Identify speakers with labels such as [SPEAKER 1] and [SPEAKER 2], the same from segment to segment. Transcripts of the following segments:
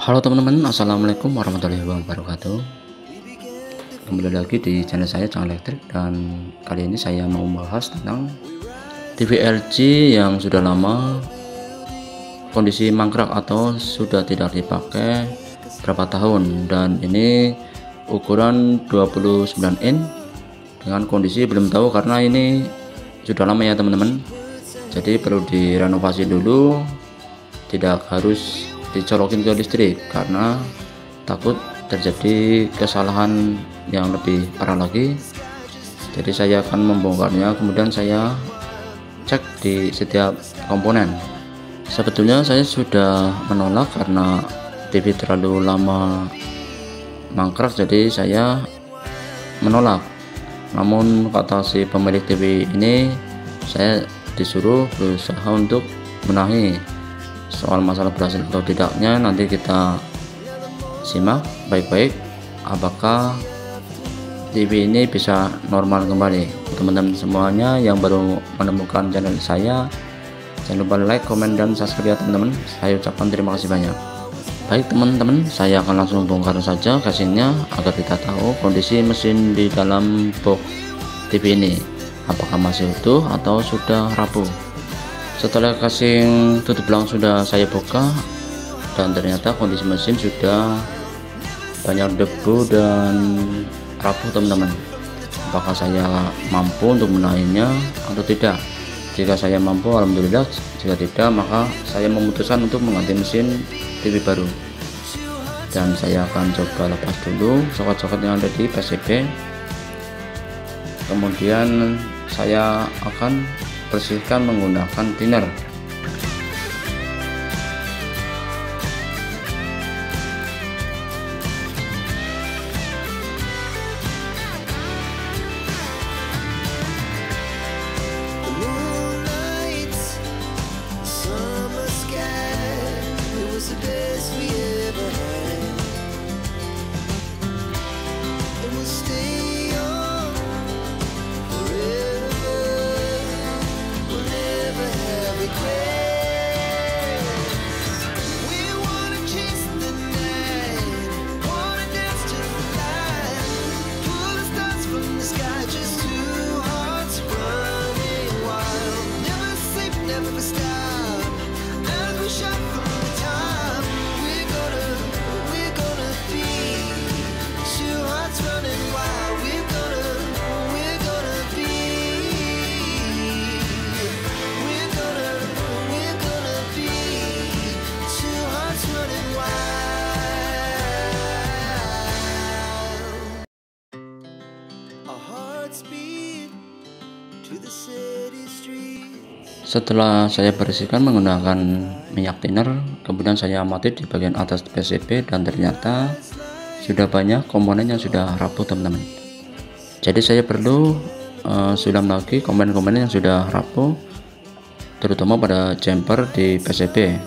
[SPEAKER 1] Halo teman-teman, assalamualaikum warahmatullahi wabarakatuh. Kembali lagi di channel saya Cang Elektrik, dan kali ini saya mau membahas tentang TV LG yang sudah lama kondisi mangkrak atau sudah tidak dipakai berapa tahun, dan ini ukuran 29 in dengan kondisi belum tahu karena ini sudah lama ya teman-teman. Jadi perlu direnovasi dulu, tidak harus dicolokin ke listrik karena takut terjadi kesalahan yang lebih parah lagi. Jadi saya akan membongkarnya, kemudian saya cek di setiap komponen. Sebetulnya saya sudah menolak karena TV terlalu lama mangkrak, jadi saya menolak. Namun kata si pemilik TV ini, saya disuruh berusaha untuk benahi. Soal masalah berhasil atau tidaknya nanti kita simak baik-baik apakah TV ini bisa normal kembali. Teman-teman semuanya yang baru menemukan channel saya, jangan lupa like, komen, dan subscribe ya teman-teman. Saya ucapkan terima kasih banyak. Baik teman-teman, saya akan langsung bongkar saja casingnya agar kita tahu kondisi mesin di dalam box TV ini, apakah masih utuh atau sudah rapuh. Setelah casing tutup belang sudah saya buka, dan ternyata kondisi mesin sudah banyak debu dan rapuh teman-teman. Apakah saya mampu untuk menaiknya atau tidak? Jika saya mampu, alhamdulillah. Jika tidak, maka saya memutuskan untuk mengganti mesin TV baru. Dan saya akan coba lepas dulu soket-soket yang ada di PCB. Kemudian saya akan bersihkan menggunakan thinner. Setelah saya bersihkan menggunakan minyak thinner, kemudian saya amati di bagian atas PCB, dan ternyata sudah banyak komponen yang sudah rapuh teman-teman. Jadi saya perlu sulam lagi komponen-komponen yang sudah rapuh, terutama pada jumper di PCB.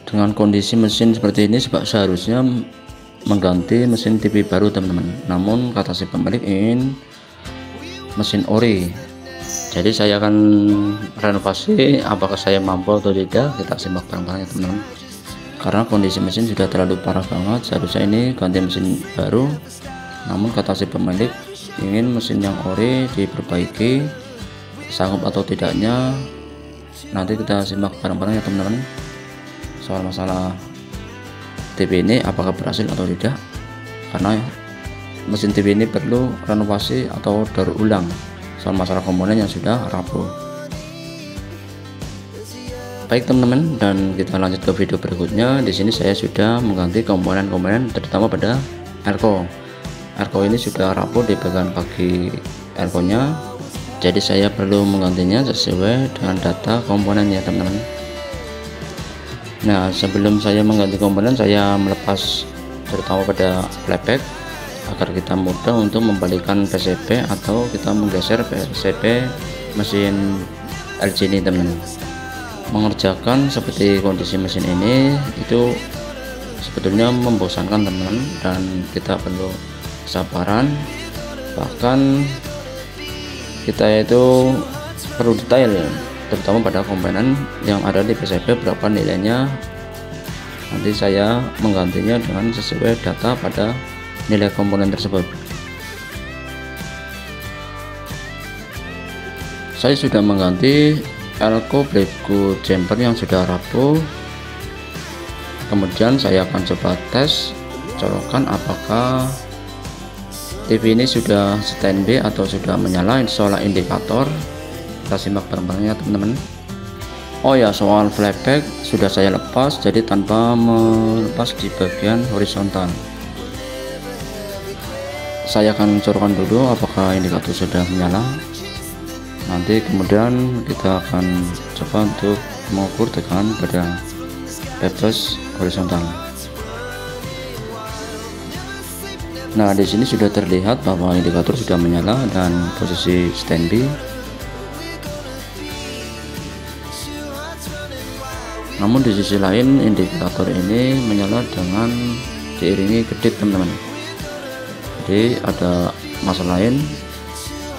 [SPEAKER 1] Dengan kondisi mesin seperti ini seharusnya mengganti mesin TV baru teman-teman. Namun kata si pemilik ingin mesin ori. Jadi saya akan renovasi, apakah saya mampu atau tidak, kita simak bareng-bareng ya teman-teman. Karena kondisi mesin sudah terlalu parah banget, seharusnya ini ganti mesin baru. Namun kata si pemilik ingin mesin yang ori diperbaiki, sanggup atau tidaknya nanti kita simak bareng-bareng ya teman-teman. Soal masalah TV ini apakah berhasil atau tidak, karena mesin TV ini perlu renovasi atau daur ulang soal masalah komponen yang sudah rapuh. Baik teman-teman, dan kita lanjut ke video berikutnya. Di sini saya sudah mengganti komponen-komponen, terutama pada airco. Airco ini sudah rapuh di bagian kaki airco-nya, jadi saya perlu menggantinya sesuai dengan data komponen ya teman-teman. Nah, sebelum saya mengganti komponen, saya melepas terutama pada playback agar kita mudah untuk membalikkan PCB atau kita menggeser PCB mesin LG ini teman-teman. Mengerjakan seperti kondisi mesin ini itu sebetulnya membosankan teman-teman, dan kita perlu kesabaran. Bahkan kita itu perlu detail terutama pada komponen yang ada di PCB, berapa nilainya, Nanti saya menggantinya dengan sesuai data pada nilai komponen tersebut. Saya sudah mengganti elko breadboard jumper yang sudah rapuh. Kemudian saya akan coba tes colokan apakah TV ini sudah standby atau sudah menyala. Soal indikator kita simak bareng-bareng ya teman-teman. Oh ya, soal flashback sudah saya lepas, jadi tanpa melepas di bagian horizontal. Saya akan colokan dulu apakah indikator sudah menyala. Nanti kemudian kita akan coba untuk mengukur tekanan pada backflash horizontal. Nah, di sini sudah terlihat bahwa indikator sudah menyala dan posisi standby. Namun di sisi lain indikator ini menyala dengan diiringi kedip teman-teman. Jadi ada masalah lain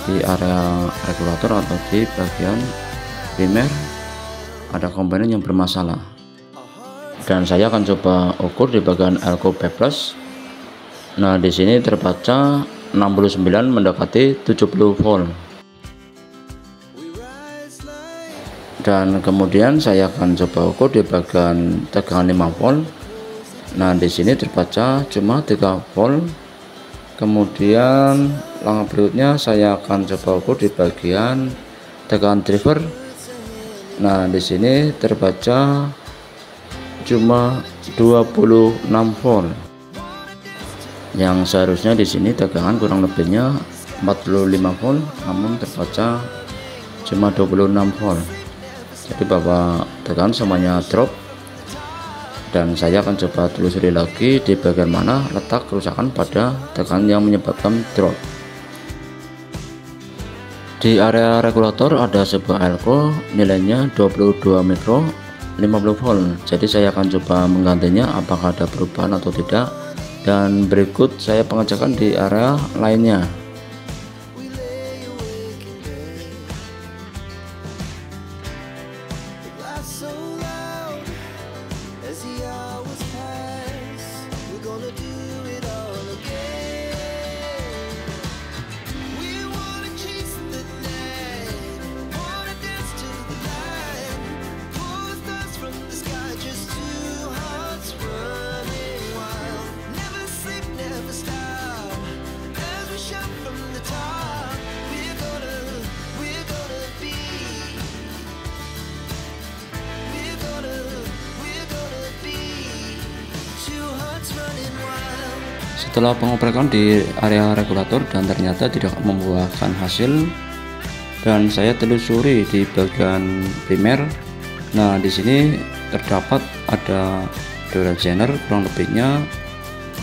[SPEAKER 1] di area regulator atau di bagian primer, ada komponen yang bermasalah. Dan saya akan coba ukur di bagian elko backflash. Nah, di sini terbaca 69 mendekati 70 volt. Dan kemudian saya akan coba ukur di bagian tegangan 5 volt. Nah, di sini terbaca cuma 3 volt. Kemudian langkah berikutnya saya akan coba ukur di bagian tegangan driver. Nah, di sini terbaca cuma 26 volt. Yang seharusnya di sini tegangan kurang lebihnya 45 volt, namun terbaca cuma 26 volt. Jadi bahwa tegangan semuanya drop, dan saya akan coba telusuri lagi di bagian mana letak kerusakan pada tekanan yang menyebabkan drop. Di area regulator ada sebuah elko, nilainya 22 mikro 50 volt. Jadi saya akan coba menggantinya apakah ada perubahan atau tidak, dan berikut saya pengecekan di area lainnya. Setelah pengoprekan di area regulator dan ternyata tidak membuahkan hasil, dan saya telusuri di bagian primer. Nah, di sini terdapat ada dual channel, kurang lebihnya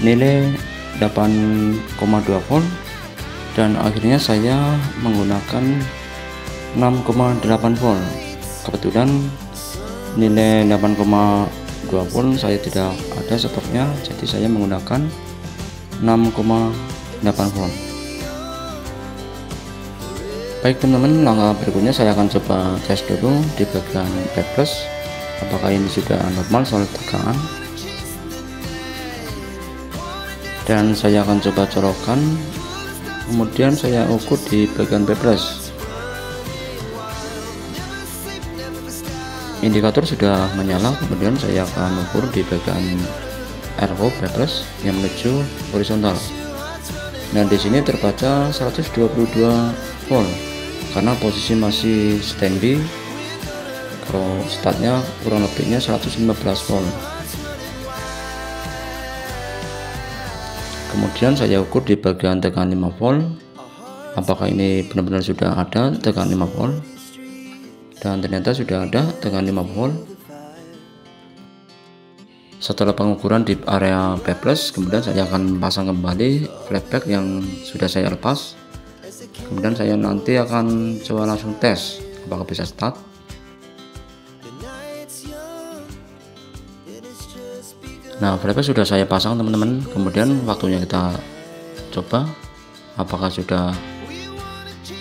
[SPEAKER 1] nilai 8,2 volt, dan akhirnya saya menggunakan 6,8 volt. Kebetulan nilai 8,2 volt saya tidak ada stoknya, jadi saya menggunakan 6,8 volt. Baik teman-teman, langkah berikutnya saya akan coba tes dulu di bagian backflash apakah ini sudah normal soal tegangan, dan saya akan coba colokan, kemudian saya ukur di bagian backflash. Indikator sudah menyala, kemudian saya akan ukur di bagian elko backflash yang menuju horizontal. Dan di sini terbaca 122 volt karena posisi masih standby. Kalau startnya kurang lebihnya 115 volt. Kemudian saya ukur di bagian tegangan 5 volt apakah ini benar-benar sudah ada tegangan 5 volt, dan ternyata sudah ada tegangan 5 volt. Setelah pengukuran di area backflash, kemudian saya akan pasang kembali flashback yang sudah saya lepas. Kemudian saya nanti akan coba langsung tes apakah bisa start. Nah, flashback sudah saya pasang teman-teman. Kemudian waktunya kita coba apakah sudah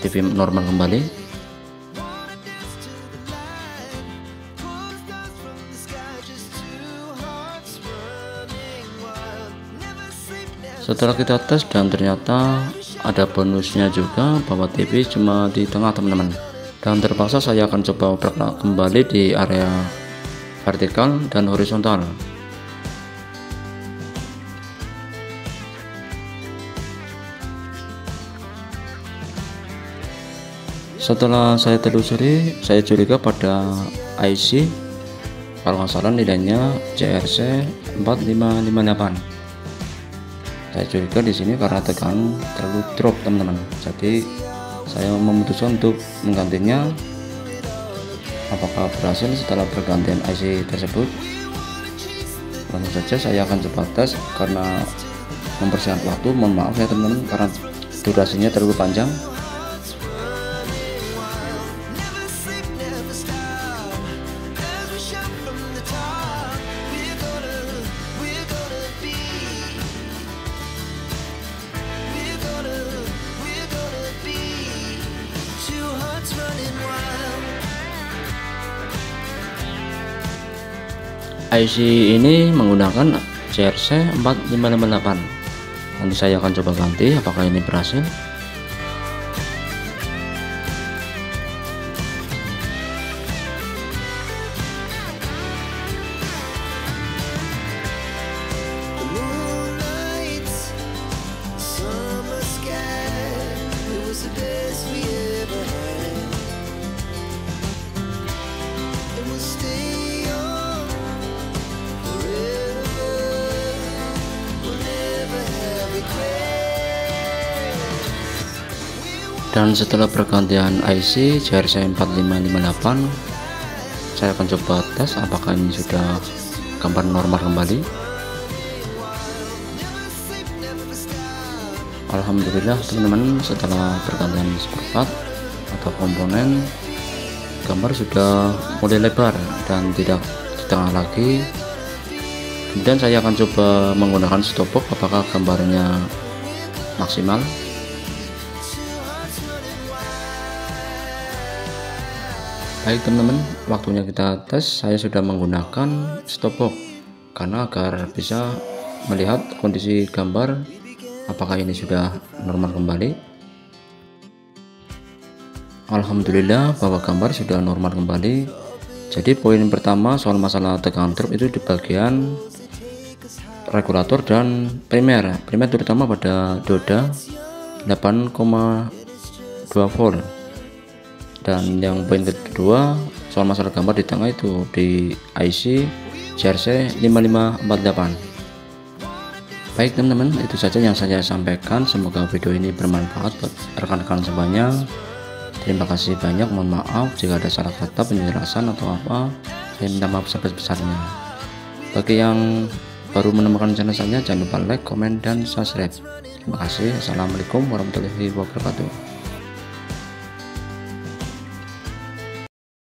[SPEAKER 1] TV normal kembali. Setelah kita tes dan ternyata ada bonusnya juga bahwa TV cuma di tengah teman-teman, dan terpaksa saya akan coba oprek kembali di area vertikal dan horizontal. Setelah saya telusuri, saya curiga pada IC, kalau nggak salah nilainya CRC 4558. Saya curiga di sini karena tegangan terlalu drop teman-teman, jadi saya memutuskan untuk menggantinya. Apakah berhasil setelah pergantian IC tersebut? Langsung saja saya akan coba tes karena mempersingkat waktu. Mohon maaf ya teman-teman karena durasinya terlalu panjang. IC ini menggunakan CRC 4558. Nanti saya akan coba ganti apakah ini berhasil. Dan setelah pergantian IC CRC 4558, saya akan coba tes apakah ini sudah gambar normal kembali. Alhamdulillah teman-teman, setelah pergantian seperempat atau komponen, gambar sudah mulai lebar dan tidak di tengah lagi. Kemudian saya akan coba menggunakan stop box apakah gambarnya maksimal. Baik teman-teman, waktunya kita tes. Saya sudah menggunakan stop box karena agar bisa melihat kondisi gambar apakah ini sudah normal kembali. Alhamdulillah bahwa gambar sudah normal kembali. Jadi poin pertama soal masalah tegangan drop itu di bagian regulator dan primer terutama pada dioda 8,2 volt. Dan yang poin kedua soal masalah gambar di tengah itu di IC CRC 5548. Baik teman-teman, itu saja yang saya sampaikan. Semoga video ini bermanfaat buat rekan-rekan semuanya. Terima kasih banyak, mohon maaf jika ada salah kata, penjelasan atau apa, saya minta maaf sebesar-besarnya. Bagi yang baru menemukan channel saya, jangan lupa like, komen, dan subscribe. Terima kasih. Assalamualaikum warahmatullahi wabarakatuh.